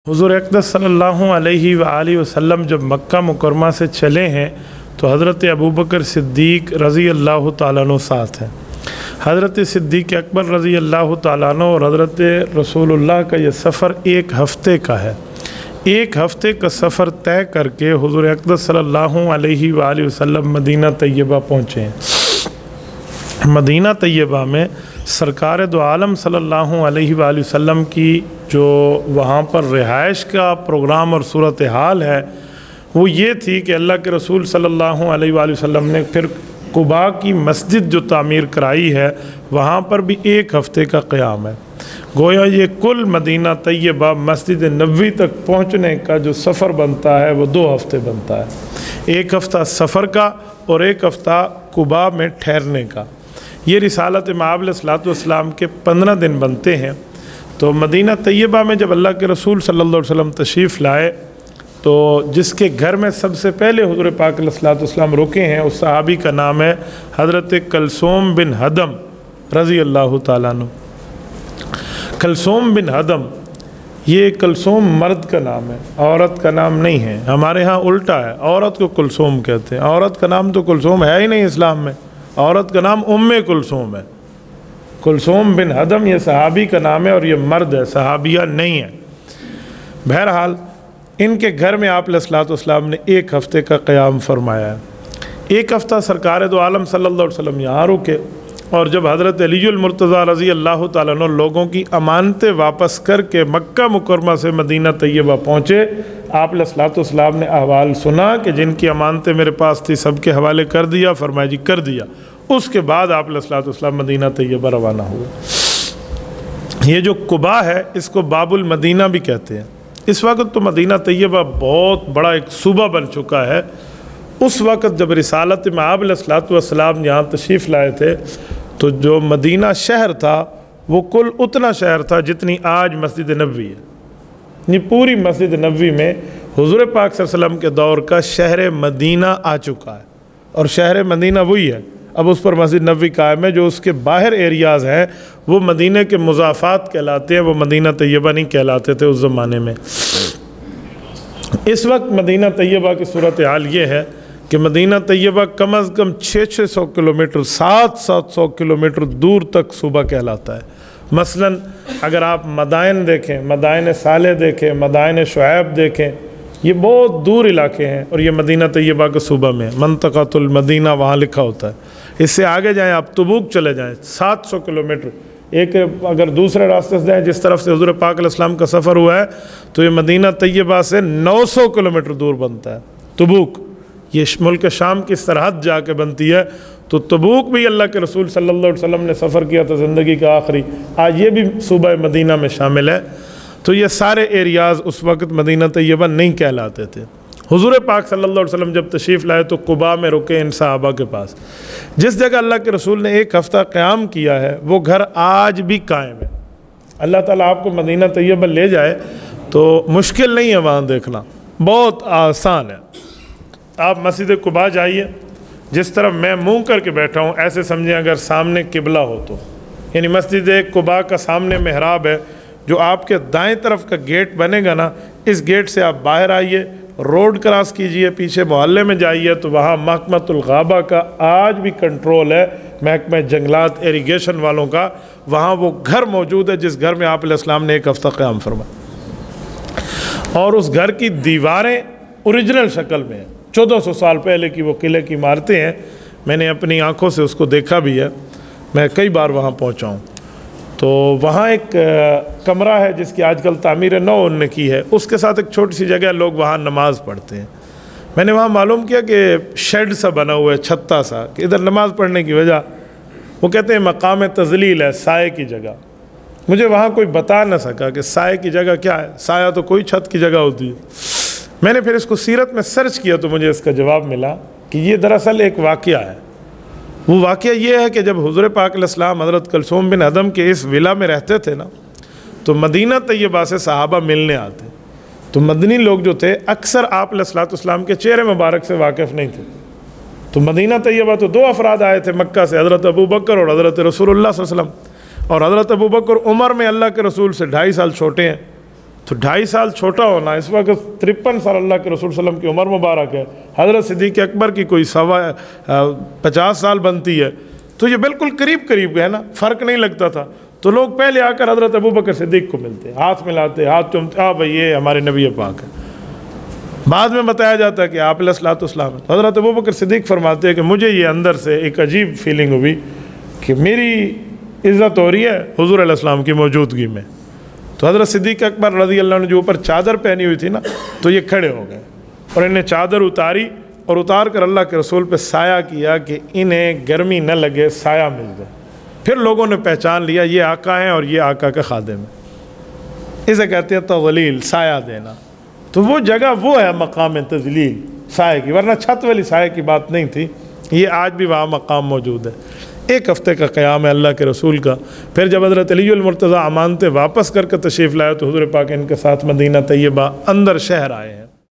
हुज़ूर अक़दस सल्लल्लाहु अलैहि वसल्लम जब मक्का मुकरमा से चले हैं तो हज़रत अबू बकर सिद्दीक़ रज़ी अल्लाह ताला अन्हु साथ हैं। हज़रत सिद्दीक़ अकबर रज़ी अल्लाह ताला अन्हु और हज़रत रसूलुल्लाह का ये सफ़र एक हफ़्ते का है। एक हफ़्ते का सफ़र तय करके हुज़ूर अक़दस सल्लल्लाहु अलैहि वसल्लम मदीना तैयबा पहुँचे हैं। मदीना तैयबा में सरकार दो आलम सल्लल्लाहु अलैहि वसल्लम की जो वहाँ पर रिहाइश का प्रोग्राम और सूरत हाल है वो ये थी कि अल्लाह के रसूल सल्लल्लाहु अलैहि वसल्लम ने फिर कुबा की मस्जिद जो तामीर कराई है वहाँ पर भी एक हफ़्ते का क़याम है। गोया ये कुल मदीना तैयबा मस्जिद नबवी तक पहुँचने का जो सफ़र बनता है वो 2 हफ़्ते बनता है। एक हफ़्ता सफ़र का और एक हफ़्ता कुबा में ठहरने का। ये रिसालत मआब अलैहिस्सलाम के 15 दिन बनते हैं। तो मदीना तैयबा में जब अल्लाह के रसूल सल्लल्लाहु अलैहि वसल्लम तशरीफ़ लाए तो जिसके घर में सबसे पहले हुज़ूर पाक अलैहिस्सलाम रुके हैं उस सहाबी का नाम है हज़रत कलसूम बिन हदम रज़ी अल्लाह ताला अन्हु। कलसूम बिन हदम, ये कलसूम मर्द का नाम है, औरत का नाम नहीं है। हमारे यहाँ उल्टा है, औरत को कुलसूम कहते हैं। औरत का नाम तो कुलसूम है ही नहीं इस्लाम में, औरत का नाम उम्मे कुलसूम है। कुलसूम बिन हदम ये सहाबी का नाम है और ये मर्द है, सहाबिया नहीं है। बहरहाल इनके घर में आप अलैहिस्सलाम ने एक हफ़्ते का क़याम फरमाया है। एक हफ़्ता सरकार दो आलम सल्लल्लाहु अलैहि वसल्लम यहाँ रुके और जब हज़रत अलीउल मुर्तज़ा रज़ी अल्लाह ताला अन्हु लोगों की अमानतें वापस करके मक्का मुकरमा से मदीना तैयबा पहुँचे, आप अलैहिस्सलाम ने अहवाल सुना कि जिनकी अमानतें मेरे पास थी सब के हवाले कर दिया। फरमाया जी कर दिया। उसके बाद आप अलैहिस्सलाम मदीना तैयबा रवाना हुए। ये जो कुबा है इसको बाबुल मदीना भी कहते हैं। इस वक्त तो मदीना तैयबा बहुत बड़ा एक सूबा बन चुका है। उस वक्त जब रिसालत मआब अलैहिस्सलाम यहाँ तशरीफ़ लाए थे तो जो मदीना शहर था वो कुल उतना शहर था जितनी आज मस्जिद नबवी है। ये पूरी मस्जिद नबवी में हुज़ूर पाक सल्लल्लाहु अलैहि वसल्लम के दौर का शहर मदीना आ चुका है और शहर मदीना वही है। अब उस पर मस्जिद नबवी कायम है। जो उसके बाहर एरियाज़ हैं वो मदीने के मुज़ाफ़ात कहलाते हैं, वो मदीना तैयबा नहीं कहलाते थे उस ज़माने में। इस वक्त मदीना तैयबा की सूरत हाल ये है कि मदीना तैयबा कम अज़ कम 600 किलोमीटर 700 किलोमीटर दूर तक सूबा कहलाता है। मसलन अगर आप मदाइन देखें, मदाइन साले देखें, मदाइन शुऐब देखें, ये बहुत दूर इलाके हैं और ये मदीना तैयबा के सूबा में मंतक़तुल मदीना वहाँ लिखा होता है। इससे आगे जाएं आप तबूक चले जाएं 700 किलोमीटर। एक अगर दूसरे रास्ते से जाएँ जिस तरफ से हुज़ूर पाक अलैहिस्सलाम का सफ़र हुआ है तो ये मदीना तैयबा से 900 किलोमीटर दूर बनता है। तबूक ये मुल्क शाम की सरहद जाके बनती है। तो तबूक भी अल्लाह के रसूल सल्लल्लाहु अलैहि वसल्लम ने सफ़र किया था ज़िंदगी का आखिरी, आज ये भी सूबा मदीना में शामिल है। तो ये सारे एरियाज़ उस वक्त मदीना तैयबा नहीं कहलाते थे। हुज़ूर पाक सल्लल्लाहु अलैहि वसल्लम जब तशरीफ़ लाए तो कुबा में रुके इन सहाबा के पास। जिस जगह अल्लाह के रसूल ने एक हफ़्ता क़याम किया है वो घर आज भी कायम है। अल्लाह ताला आपको मदीना तैयबा ले जाए तो मुश्किल नहीं है वहाँ देखना, बहुत आसान है। आप मस्जिद कुबा जाइए, जिस तरफ मैं मुँह करके बैठा हूँ ऐसे समझें अगर सामने किबला हो तो, यानी मस्जिद कुबा का सामने मेहराब है। जो आपके दाएं तरफ का गेट बनेगा ना, इस गेट से आप बाहर आइए, रोड क्रॉस कीजिए, पीछे मोहल्ले में जाइए तो वहाँ महकमतुल गाबा का आज भी कंट्रोल है, महकमा जंगलात इरिगेशन वालों का। वहाँ वो घर मौजूद है जिस घर में आप अलैहिस्सलाम ने एक हफ़्ता क़याम फरमाया और उस घर की दीवारें ओरिजिनल शक्ल में हैं। 1400 साल पहले की वो किले की इमारतें हैं। मैंने अपनी आँखों से उसको देखा भी है, मैं कई बार वहाँ पहुँचा हूँ। तो वहाँ एक कमरा है जिसकी आजकल तामीर नौ उन्होंने की है, उसके साथ एक छोटी सी जगह लोग वहाँ नमाज़ पढ़ते हैं। मैंने वहाँ मालूम किया कि शेड सा बना हुआ है, छत्ता सा, कि इधर नमाज़ पढ़ने की वजह वो कहते हैं मकाम तज़लील है, साए की जगह। मुझे वहाँ कोई बता न सका कि साए की जगह क्या है। साया तो कोई छत की जगह होती है। मैंने फिर इसको सीरत में सर्च किया तो मुझे इसका जवाब मिला कि ये दरअसल एक वाक़या है। वो वाक़या ये है कि जब हुज़ूर पाक अलैहिस्सलाम हज़रत कलसूम बिन हदम के इस विला में रहते थे ना, तो मदीना तैयबा से सहाबा मिलने आते। तो मदनी लोग जो थे अक्सर आप अलैहिस्सलाम के चेहरे मुबारक से वाकिफ़ नहीं थे। तो मदीना तैयबा तो 2 अफराद आए थे मक्का से, हज़रत अबू बकर और हज़रत रसूलुल्लाह सल्लल्लाहु अलैहि वसल्लम। और हज़रत अबू बकर उमर में अल्लाह के रसूल से 2.5 साल छोटे हैं تو 2.5 سال چھوٹا ہونا، اس وقت 53 سال اللہ کے رسول صلی اللہ علیہ وسلم کی عمر مبارک ہے، حضرت صدیق اکبر کی کوئی 50 سال بنتی ہے، تو یہ بالکل قریب قریب ہے نا، فرق نہیں لگتا تھا۔ تو لوگ پہلے آ کر حضرت ابوبکر صدیق کو ملتے، ہاتھ ملاتے، ہاتھ چومتے، بھائی یہ ہمارے نبی پاک ہے۔ بعد میں بتایا جاتا ہے کہ آپ علیہ الصلوۃ والسلام، حضرت ابوبکر صدیق فرماتے ہیں کہ مجھے یہ اندر سے ایک عجیب فیلنگ ہوئی کہ میری عزت ہو رہی ہے حضور علیہ السلام کی موجودگی میں۔ تو حضرت صدیق اکبر رضی اللہ عنہ جو اوپر چادر پہنی ہوئی تھی نا، تو یہ کھڑے ہو گئے اور انہیں چادر اتاری اور اتار کر اللہ کے رسول پہ سایہ کیا کہ انہیں گرمی نہ لگے، سایہ مل جائے۔ پھر لوگوں نے پہچان لیا یہ آقا ہیں اور یہ آقا کا خادم ہے۔ اسے کہتے ہیں تظلیل، سایہ دینا۔ تو وہ جگہ وہ ہے مقام تظلیل، سایہ کی، ورنہ چھت والی سایہ کی بات نہیں تھی، یہ آج بھی وہاں مقام موجود ہے۔ 1 ہفتے کا قیام ہے اللہ کے رسول کا۔ پھر جب حضرت علی المرتضیٰ امانتیں واپس کر کے تشریف لائے تو حضور پاک ان کے ساتھ مدینہ طیبہ اندر شہر آئے ہیں۔